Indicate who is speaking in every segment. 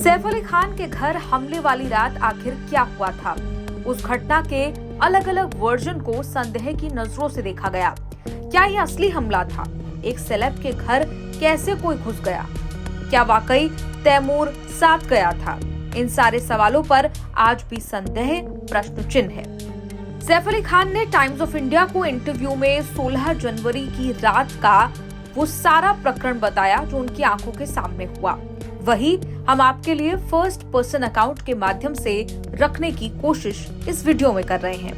Speaker 1: सैफ अली खान के घर हमले वाली रात आखिर क्या हुआ था? उस घटना के अलग अलग वर्जन को संदेह की नजरों से देखा गया। क्या ये असली हमला था? एक सेलेब के घर कैसे कोई घुस गया? क्या वाकई तैमूर साथ गया था? इन सारे सवालों पर आज भी संदेह प्रश्न चिन्ह है। सैफ अली खान ने टाइम्स ऑफ इंडिया को इंटरव्यू में 16 जनवरी की रात का वो सारा प्रकरण बताया जो उनकी आंखों के सामने हुआ। वही हम आपके लिए फर्स्ट पर्सन अकाउंट के माध्यम से रखने की कोशिश इस वीडियो में कर रहे हैं।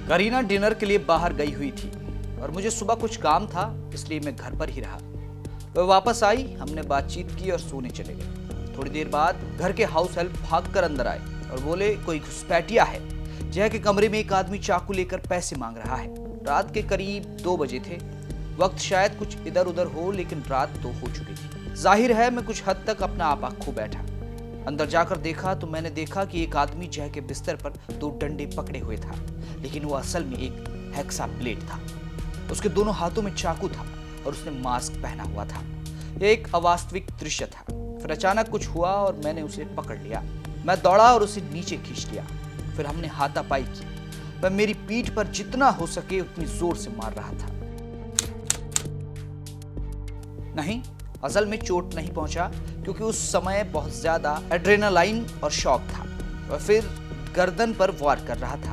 Speaker 2: करीना डिनर के लिए बाहर गई हुई थी और मुझे सुबह कुछ काम था, इसलिए मैं घर पर ही रहा। वह वापस आई, हमने बातचीत की और सोने चले गए। थोड़ी देर बाद घर के हाउस हेल्प भागकर अंदर आए और बोले कोई घुसपैठिया है। जय के कमरे में एक आदमी चाकू लेकर पैसे मांग रहा है। रात के करीब 2 बजे थे। वक्त शायद कुछ इधर उधर हो, लेकिन रात तो हो चुकी थी। जाहिर है मैं कुछ हद तक अपना आपा खो बैठा। अंदर जाकर देखा तो मैंने देखा कि एक आदमी जय के बिस्तर पर 2 डंडे पकड़े हुए था, लेकिन वो असल में एक हेक्सा ब्लेड था। उसके दोनों हाथों में चाकू था और उसने मास्क पहना हुआ था। यह एक अवास्तविक दृश्य था। फिर अचानक कुछ हुआ और मैंने उसे पकड़ लिया। मैं दौड़ा और उसे नीचे खींच लिया। फिर हमने हाथापाई की। वह मेरी पीठ पर जितना हो सके उतनी जोर से मार रहा था। नहीं, असल में चोट नहीं पहुंचा, क्योंकि उस समय बहुत ज्यादा एड्रेनालाइन और शॉक था। वह फिर गर्दन पर वार कर रहा था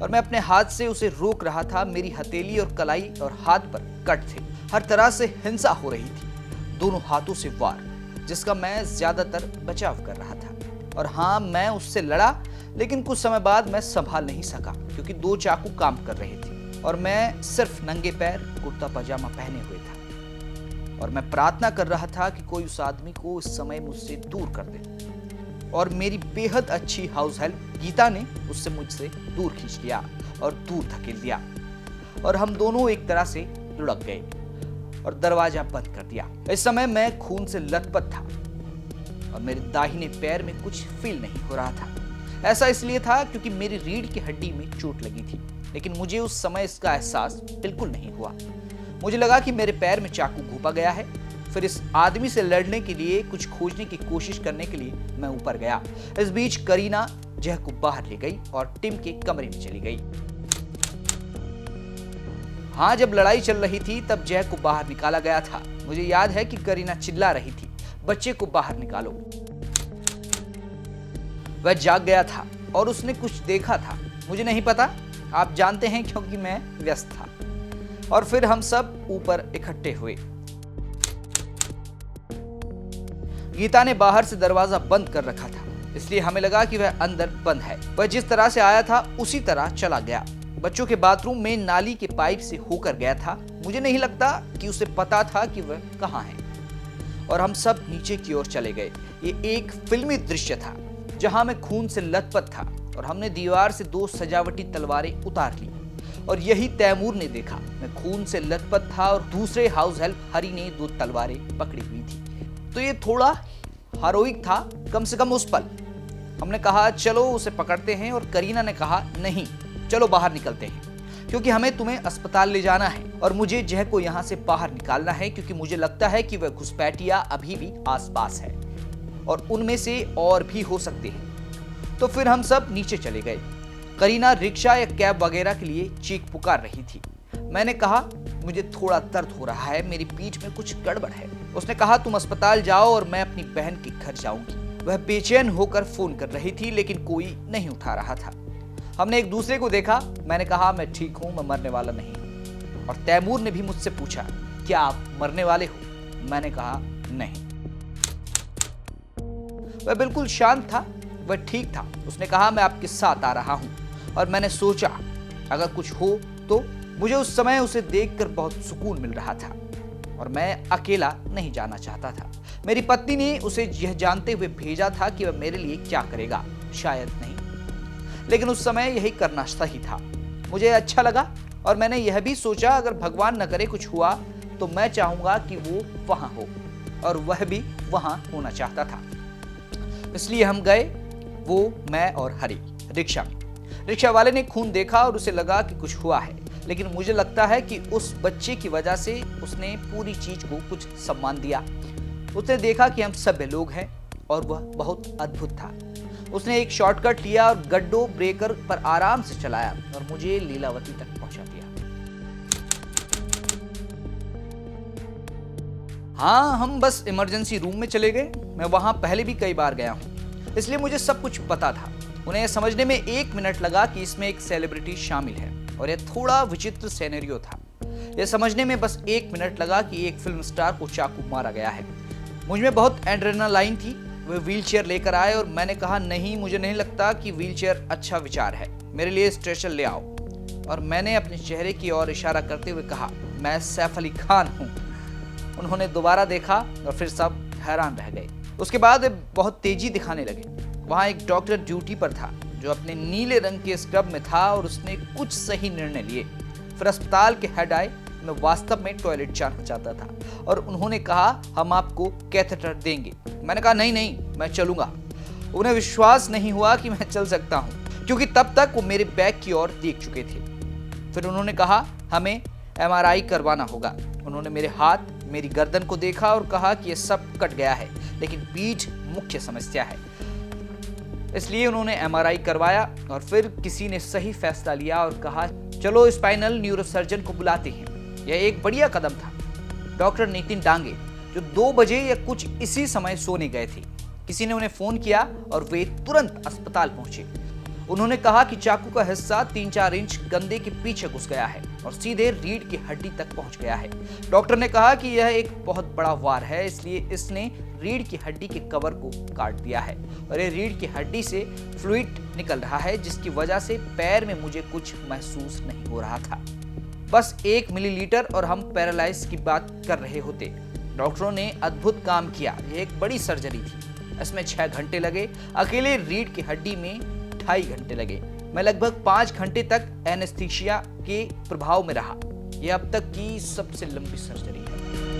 Speaker 2: और मैं अपने हाथ से उसे रोक रहा था। मेरी हथेली और कलाई और हाथ पर कट थे। हर तरह से हिंसा हो रही थी। दोनों हाथों से वार, जिसका मैं ज्यादातर बचाव कर रहा था। और हाँ, मैं उससे लड़ा, लेकिन कुछ समय बाद मैं संभाल नहीं सका, क्योंकि 2 चाकू काम कर रहे थे और मैं सिर्फ नंगे पैर कुर्ता पजामा पहने हुए था। और मैं प्रार्थना कर रहा था कि कोई उस आदमी को इस समय मुझसे दूर कर दे। और मेरी बेहद अच्छी हाउस हेल्प गीता ने उससे मुझसे दूर खींच लिया और दूर धकेल दिया और हम दोनों एक तरह से लुढ़क गए और दरवाजा बंद कर दिया। इस समय मैं खून से लथपथ था और मेरे दाहिने पैर में कुछ फील नहीं हो रहा था। ऐसा इसलिए था क्योंकि मेरी रीढ़ की हड्डी में चोट लगी थी, लेकिन मुझे उस समय इसका एहसास बिल्कुल नहीं हुआ। मुझे लगा कि मेरे पैर में चाकू घुपा गया है। फिर इस आदमी से लड़ने के लिए, कुछ खोजने की कोशिश करने के लिए मैं ऊपर गया। इस बीच करीना जय को बाहर ले गई और टिम के कमरे में चली गई। हाँ, जब लड़ाई चल रही थी तब जय को बाहर निकाला गया था। मुझे याद है कि करीना चिल्ला रही थी, बच्चे को बाहर निकालो। वह जाग गया था और उसने कुछ देखा था, मुझे नहीं पता। आप जानते हैं, क्योंकि मैं व्यस्त था। और फिर हम सब ऊपर इकट्ठे हुए। गीता ने बाहर से दरवाजा बंद कर रखा था, इसलिए हमें लगा कि वह अंदर बंद है। वह जिस तरह से आया था उसी तरह चला गया। बच्चों के बाथरूम में नाली के पाइप से होकर गया था। मुझे नहीं लगता कि उसे पता था कि वह कहां है। और हम सब नीचे की ओर चले गए। ये एक फिल्मी दृश्य था जहां मैं खून से लथपथ था और हमने दीवार से 2 सजावटी तलवारें उतार ली और यही तैमूर ने देखा। मैं खून से लथपथ था और दूसरे हाउस हेल्प हरी ने 2 तलवारें पकड़ी हुई थी। तो ये थोड़ा हीरोइक था, कम से कम उस पल। हमने कहा चलो उसे पकड़ते हैं और करीना ने कहा नहीं, चलो बाहर निकलते हैं, क्योंकि हमें तुम्हें अस्पताल ले जाना है और मुझे जय को यहाँ से बाहर निकालना है, क्योंकि मुझे लगता है कि वह घुसपैठिया अभी भी आसपास है और उनमें से और भी हो सकते हैं। तो फिर हम सब नीचे चले गए। करीना रिक्शा या कैब वगैरह के लिए चीख पुकार रही थी। मैंने कहा मुझे थोड़ा दर्द हो रहा है, मेरी पीठ में कुछ गड़बड़ है। उसने कहा तुम अस्पताल जाओ और मैं अपनी बहन के घर जाऊंगी। वह बेचैन होकर फोन कर रही थी, लेकिन कोई नहीं उठा रहा था। हमने एक दूसरे को देखा। मैंने कहा मैं ठीक हूं, मैं मरने वाला नहीं हूं। और तैमूर ने भी मुझसे पूछा क्या आप मरने वाले हो? मैंने कहा नहीं। वह बिल्कुल शांत था, वह ठीक था। उसने कहा मैं आपके साथ आ रहा हूं। और मैंने सोचा अगर कुछ हो तो। मुझे उस समय उसे देखकर बहुत सुकून मिल रहा था और मैं अकेला नहीं जाना चाहता था। मेरी पत्नी ने उसे यह जानते हुए भेजा था कि वह मेरे लिए क्या करेगा, शायद नहीं, लेकिन उस समय यही करना सही था। मुझे अच्छा लगा और मैंने यह भी सोचा अगर भगवान न करे कुछ हुआ तो मैं चाहूंगा कि वो वहां हो, और वह भी वहां होना चाहता था। इसलिए हम गए, वो, मैं और हरी, रिक्शा में। रिक्शा वाले ने खून देखा और उसे लगा कि कुछ हुआ है, लेकिन मुझे लगता है कि उस बच्चे की वजह से उसने पूरी चीज को कुछ सम्मान दिया। उसने देखा कि हम सभ्य लोग हैं और वह बहुत अद्भुत था। उसने एक शॉर्टकट लिया और गड्ढो ब्रेकर पर आराम से चलाया और मुझे लीलावती तक पहुंचा दिया। हाँ, हम बस इमरजेंसी रूम में चले गए। मैं वहां पहले भी कई बार गया हूं, इसलिए मुझे सब कुछ पता था। उन्हें यह समझने में 1 मिनट लगा कि इसमें एक सेलिब्रिटी शामिल है और यह थोड़ा विचित्र सिनेरियो था। यह समझने में बस 1 मिनट लगा कि एक फिल्म स्टार को चाकू मारा गया है। मुझ में बहुत एड्रेनालाइन थी। वे व्हीलचेयर लेकर आए और मैंने कहा, नहीं, मुझे नहीं लगता कि व्हीलचेयर अच्छा विचार है, मेरे लिए स्ट्रेचर ले आओ। और मैंने अपने चेहरे की ओर इशारा करते हुए कहा, मैं सैफ अली खान हूँ। उन्होंने दोबारा देखा और फिर सब हैरान रह गए। उसके बाद वे बहुत तेजी दिखाने लगे। वहां एक डॉक्टर ड्यूटी पर था जो अपने नीले रंग के स्क्रब में था और उसने कुछ सही निर्णय लिए। फिर अस्पताल के हेड आए। मैं वास्तव में टॉयलेट जाना चाहता था और उन्होंने कहा, हम आपको कैथेटर देंगे। मैंने कहा, नहीं, मैं चलूंगा। उन्हें विश्वास नहीं हुआ कि मैं चल सकता हूं, क्योंकि तब तक वो मेरे बैग की ओर देख चुके थे। फिर उन्होंने कहा, हमें MRI करवाना होगा। उन्होंने मेरे हाथ, मेरी गर्दन को देखा और कहा कि यह सब कट गया है, लेकिन पीठ मुख्य समस्या है। इसलिए उन्होंने MRI करवाया और फिर किसी ने सही फैसला लिया और कहा, चलो स्पाइनल न्यूरोसर्जन को बुलाते हैं। यह एक बढ़िया कदम था। डॉक्टर नितिन डांगे, जो 2 बजे या कुछ इसी समय सोने गए थे, किसी ने उन्हें फोन किया और वे तुरंत अस्पताल पहुंचे। उन्होंने कहा कि चाकू का हिस्सा 3-4 इंच गंदे के पीछे घुस गया है और सीधे रीढ़ की हड्डी तक पहुंच गया है। डॉक्टर ने कहा कि यह एक बहुत बड़ा वार है, इसलिए इसने रीढ़ की हड्डी के कवर को काट दिया है और ये रीढ़ की हड्डी से फ्लूइड निकल रहा है, जिसकी वजह से पैर में मुझे कुछ महसूस नहीं हो रहा था। बस 1 मिलीलीटर और हम पैरालाइज की बात कर रहे होते। डॉक्टरों ने अद्भुत काम किया। यह एक बड़ी सर्जरी थी। इसमें 6 घंटे लगे। अकेले रीढ़ की हड्डी में 2.5 घंटे लगे। मैं लगभग 5 घंटे तक एनेस्थीसिया के प्रभाव में रहा। यह अब तक की सबसे लंबी सर्जरी है।